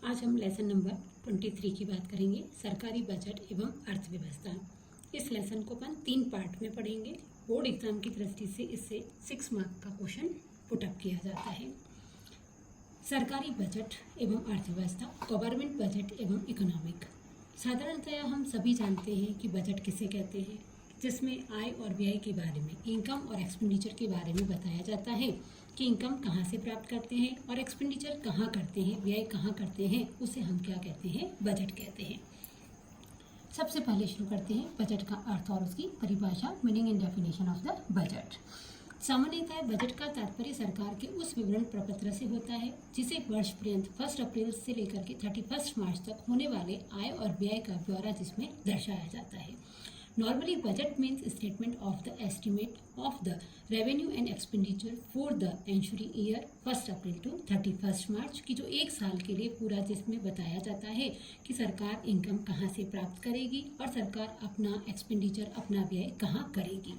आज हम lesson number 23 की बात करेंगे, सरकारी बजट एवं अर्थव्यवस्था। इस लेसन को अपन 3 पार्ट में पढ़ेंगे। बोर्ड एग्जाम की दृष्टि से इससे 6 मार्क का क्वेश्चन पुटअप किया जाता है। सरकारी बजट एवं अर्थव्यवस्था, गवर्नमेंट बजट एवं इकोनॉमिक। साधारणतया हम सभी जानते हैं कि बजट किसे कहते हैं, जिसमें आय और व्यय के बारे में, इनकम और एक्सपेंडिचर के बारे में बताया जाता है कि इनकम कहाँ से प्राप्त करते हैं और एक्सपेंडिचर कहाँ करते हैं, व्यय कहाँ करते हैं, उसे हम क्या कहते हैं, बजट कहते हैं। सबसे पहले शुरू करते हैं बजट का अर्थ और उसकी परिभाषा, meaning and definition of the budget. सामान्यतः बजट का तात्पर्य सरकार के उस विवरण प्रपत्र से होता है जिसे वर्ष पर्यंत 1 अप्रैल से लेकर के 31 मार्च तक होने वाले आय और व्यय का ब्यौरा जिसमें दर्शाया जाता है। Normally, budget means statement of the estimate of the revenue and expenditure for the ensuing year 1 April to 31 मार्च की, जो एक साल के लिए पूरा, जिसमें बताया जाता है कि सरकार इनकम कहाँ से प्राप्त करेगी और सरकार अपना एक्सपेंडिचर, अपना व्यय कहाँ करेगी।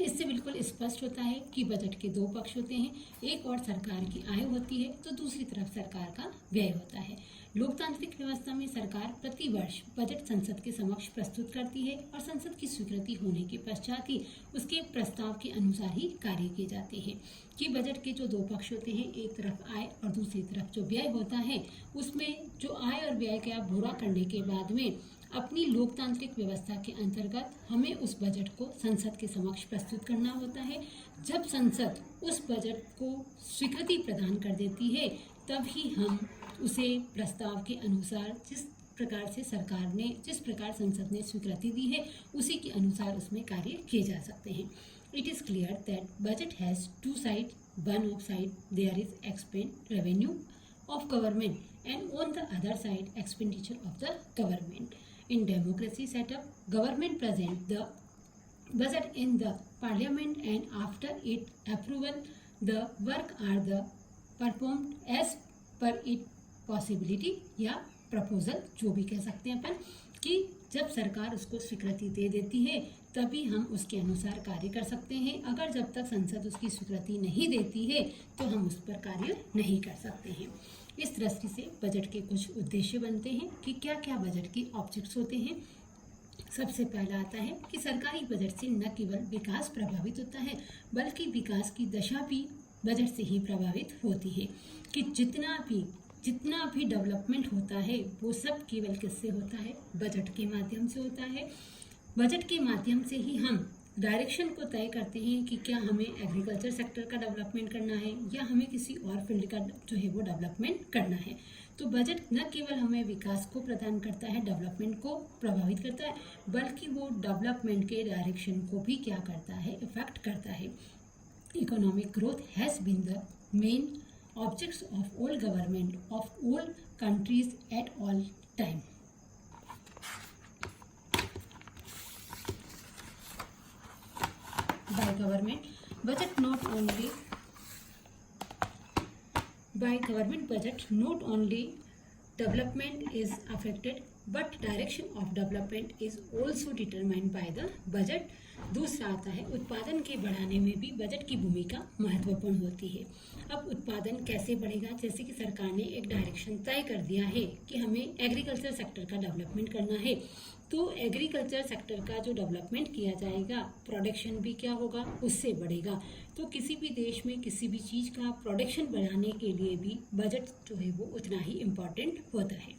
इससे बिल्कुल स्पष्ट होता है कि बजट के 2 पक्ष होते हैं, एक और सरकार की आय होती है तो दूसरी तरफ सरकार का व्यय होता है। लोकतांत्रिक व्यवस्था में सरकार प्रति वर्ष बजट संसद के समक्ष प्रस्तुत करती है और संसद की स्वीकृति होने के पश्चात ही उसके प्रस्ताव के अनुसार ही कार्य किए जाते हैं। कि बजट के जो 2 पक्ष होते हैं, एक तरफ आय और दूसरी तरफ जो व्यय होता है, उसमें जो आय और व्यय का पूरा करने के बाद में अपनी लोकतांत्रिक व्यवस्था के अंतर्गत हमें उस बजट को संसद के समक्ष प्रस्तुत करना होता है। जब संसद उस बजट को स्वीकृति प्रदान कर देती है, तब ही हम उसे प्रस्ताव के अनुसार, जिस प्रकार संसद ने स्वीकृति दी है, उसी के अनुसार उसमें कार्य किए जा सकते हैं। It is clear that budget has 2 side, one of side there is expend revenue of government and on the other side expenditure of the government. In democracy setup, government present the budget in the parliament and after its approval the work are the performed as per its possibility या proposal, जो भी कह सकते हैं अपन, कि जब सरकार उसको स्वीकृति दे देती है तभी हम उसके अनुसार कार्य कर सकते हैं। अगर जब तक संसद उसकी स्वीकृति नहीं देती है तो हम उस पर कार्य नहीं कर सकते हैं। इस दृष्टि से बजट के कुछ उद्देश्य बनते हैं कि क्या क्या बजट के ऑब्जेक्ट्स होते हैं। सबसे पहला आता है कि सरकारी बजट से न केवल विकास प्रभावित होता है बल्कि विकास की दशा भी बजट से ही प्रभावित होती है। कि जितना भी डेवलपमेंट होता है वो सब केवल किससे होता है, बजट के माध्यम से होता है। बजट के माध्यम से ही हम डायरेक्शन को तय करते हैं कि क्या हमें एग्रीकल्चर सेक्टर का डेवलपमेंट करना है या हमें किसी और फील्ड का जो है वो डेवलपमेंट करना है। तो बजट न केवल हमें विकास को प्रदान करता है, डेवलपमेंट को प्रभावित करता है, बल्कि वो डेवलपमेंट के डायरेक्शन को भी क्या करता है, इफेक्ट करता है। Economic growth has been the main objects of all government of all countries at all time. By government budget not only development is affected but direction of development is also determined by the budget. दूसरा आता है उत्पादन के बढ़ाने में भी budget की भूमिका महत्वपूर्ण होती है। अब उत्पादन कैसे बढ़ेगा, जैसे कि सरकार ने एक डायरेक्शन तय कर दिया है कि हमें एग्रीकल्चर सेक्टर का डेवलपमेंट करना है, तो एग्रीकल्चर सेक्टर का जो डेवलपमेंट किया जाएगा, प्रोडक्शन भी क्या होगा, उससे बढ़ेगा। तो किसी भी देश में किसी भी चीज़ का प्रोडक्शन बढ़ाने के लिए भी बजट जो है वो उतना ही इम्पॉर्टेंट होता है।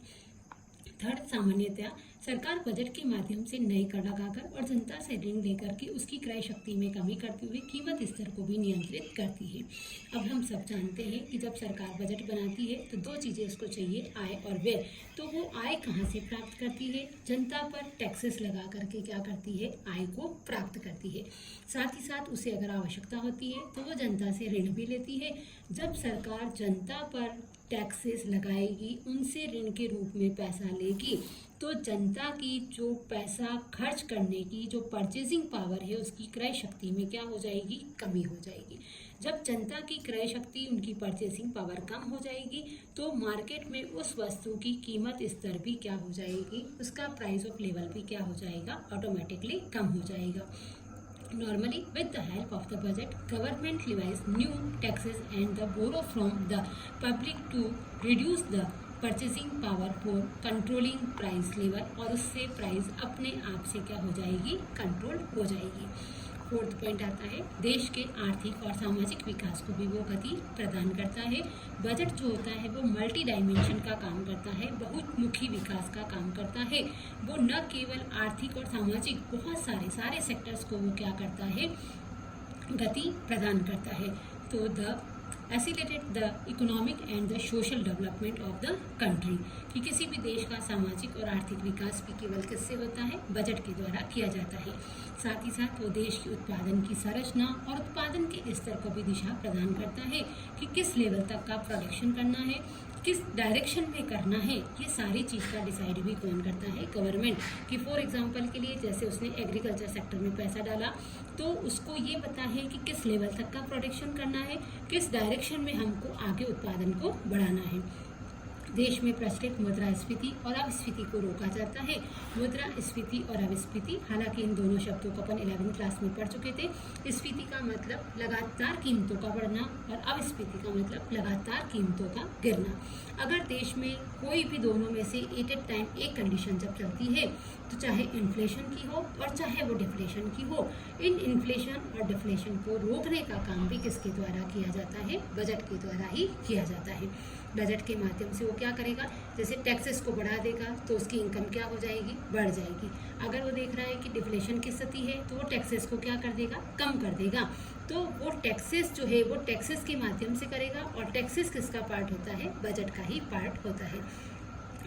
थर्ड, सामान्यतया सरकार बजट के माध्यम से नए कर लगाकर और जनता से ऋण लेकर के उसकी क्रय शक्ति में कमी करते हुए कीमत स्तर को भी नियंत्रित करती है। अब हम सब जानते हैं कि जब सरकार बजट बनाती है तो 2 चीज़ें उसको चाहिए, आय और व्यय। तो वो आय कहाँ से प्राप्त करती है, जनता पर टैक्सेस लगा करके क्या करती है, आय को प्राप्त करती है। साथ ही साथ उसे अगर आवश्यकता होती है तो वो जनता से ऋण भी लेती है। जब सरकार जनता पर टैक्सेस लगाएगी, उनसे ऋण के रूप में पैसा लेगी, तो जनता की जो पैसा खर्च करने की जो परचेजिंग पावर है, उसकी क्रय शक्ति में क्या हो जाएगी, कमी हो जाएगी। जब जनता की क्रय शक्ति, उनकी परचेसिंग पावर कम हो जाएगी तो मार्केट में उस वस्तु की कीमत स्तर भी क्या हो जाएगी, उसका प्राइस ऑफ लेवल भी क्या हो जाएगा, ऑटोमेटिकली कम हो जाएगा। Normally, with the help of the budget, government levies new taxes and the borrow from the public to reduce the purchasing power for controlling price level, और उससे प्राइस अपने आप से क्या हो जाएगी, कंट्रोल हो जाएगी। फोर्थ पॉइंट आता है देश के आर्थिक और सामाजिक विकास को भी वो गति प्रदान करता है। बजट जो होता है वो मल्टी डायमेंशन का काम करता है, बहुमुखी विकास का काम करता है। वो न केवल आर्थिक और सामाजिक बहुत सारे सेक्टर्स को वो क्या करता है, गति प्रदान करता है। तो the acylated the economic and the social development of the country, कि किसी भी देश का सामाजिक और आर्थिक विकास भी केवल किससे होता है, बजट के द्वारा किया जाता है। साथ ही साथ वो देश की उत्पादन की संरचना और उत्पादन के स्तर को भी दिशा प्रदान करता है कि किस लेवल तक का प्रोडक्शन करना है, किस डायरेक्शन में करना है। ये सारी चीज़ का डिसाइड भी कौन करता है, गवर्नमेंट। कि फॉर एग्जांपल के लिए जैसे उसने एग्रीकल्चर सेक्टर में पैसा डाला तो उसको ये पता है कि किस लेवल तक का प्रोडक्शन करना है, किस डायरेक्शन में हमको आगे उत्पादन को बढ़ाना है। देश में प्रचलित मुद्रास्फीति और अपस्फीति को रोका जाता है। मुद्रास्फीति और अपस्फीति, हालांकि इन दोनों शब्दों को अपन 11वीं क्लास में पढ़ चुके थे। स्फीति का मतलब लगातार कीमतों का बढ़ना और अपस्फीति का मतलब लगातार कीमतों का गिरना। अगर देश में कोई भी दोनों में से एट ए टाइम एक कंडीशन जब चलती है, तो चाहे इन्फ्लेशन की हो और चाहे वो डिफ्लेशन की हो, इन इन्फ्लेशन और डिफ्लेशन को रोकने का काम भी किसके द्वारा किया जाता है, बजट के द्वारा ही किया जाता है। बजट के माध्यम से वो क्या करेगा, जैसे टैक्सेस को बढ़ा देगा तो उसकी इनकम क्या हो जाएगी, बढ़ जाएगी। अगर वो देख रहा है कि डिफ्लेशन की स्थिति है तो वो टैक्सेस को क्या कर देगा, कम कर देगा। तो वो टैक्सेस जो है वो टैक्सेस के माध्यम से करेगा, और टैक्सेस किसका पार्ट होता है, बजट का ही पार्ट होता है।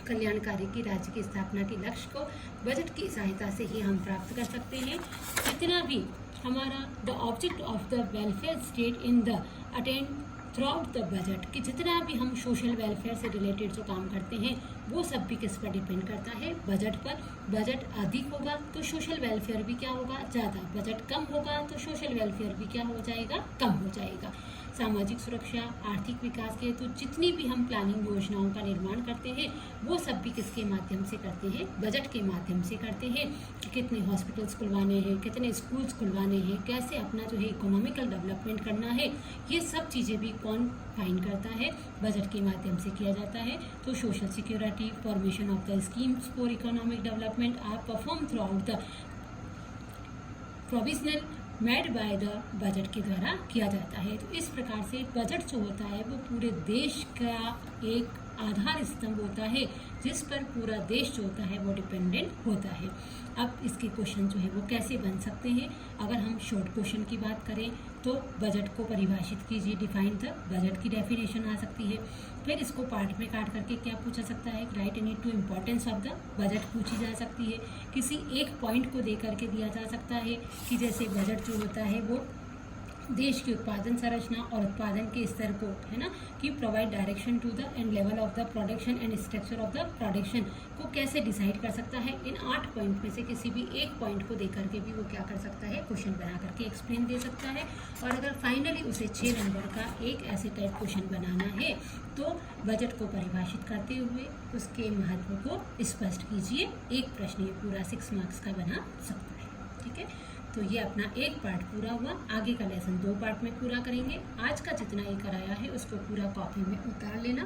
कल्याणकारी की राज्य की स्थापना के लक्ष्य को बजट की सहायता से ही हम प्राप्त कर सकते हैं। जितना भी हमारा the object of the welfare state in the attend throughout the budget, कि जितना भी हम सोशल वेलफेयर से रिलेटेड जो काम करते हैं वो सब भी किस पर डिपेंड करता है, बजट पर। बजट अधिक होगा तो सोशल वेलफेयर भी क्या होगा, ज़्यादा। बजट कम होगा तो सोशल वेलफेयर भी क्या हो जाएगा, कम हो जाएगा। सामाजिक सुरक्षा, आर्थिक विकास के हेतु जितनी भी हम प्लानिंग योजनाओं का निर्माण करते हैं वो सब भी किसके माध्यम से करते हैं, बजट के माध्यम से करते हैं। कि कितने हॉस्पिटल्स खुलवाने हैं, कितने स्कूल्स खुलवाने हैं, कैसे अपना जो है इकोनॉमिकल डेवलपमेंट करना है, ये सब चीज़ें भी कौन फाइन करता है, बजट के माध्यम से किया जाता है। तो social security, formation of the schemes for economic development are perform throughout the provisional made by the budget के द्वारा किया जाता है। तो इस प्रकार से बजट जो होता है वो पूरे देश का एक आधार स्तंभ होता है, जिस पर पूरा देश जो होता है वो डिपेंडेंट होता है। अब इसके क्वेश्चन जो है वो कैसे बन सकते हैं, अगर हम शॉर्ट क्वेश्चन की बात करें तो बजट को परिभाषित कीजिए, डिफाइन द बजट की डेफिनेशन आ सकती है। फिर इसको पार्ट में काट करके क्या पूछा सकता है, right any two importance of the budget पूछी जा सकती है। किसी एक पॉइंट को दे करके दिया जा सकता है कि जैसे बजट जो होता है वो देश की उत्पादन संरचना और उत्पादन के स्तर को, है ना, कि provide direction to the end level of the production and structure of the production को कैसे डिसाइड कर सकता है। इन 8 पॉइंट में से किसी भी एक पॉइंट को दे करके भी वो क्या कर सकता है, क्वेश्चन बना करके एक्सप्लेन दे सकता है। और अगर फाइनली उसे 6 नंबर का एक ऐसे टाइप क्वेश्चन बनाना है तो बजट को परिभाषित करते हुए उसके महत्व को स्पष्ट कीजिए। एक प्रश्न ये पूरा 6 मार्क्स का बना सकता है। ठीक है, तो ये अपना एक पार्ट पूरा हुआ। आगे का लेसन 2 पार्ट में पूरा करेंगे। आज का जितना ये कराया है उसको पूरा कॉपी में उतार लेना।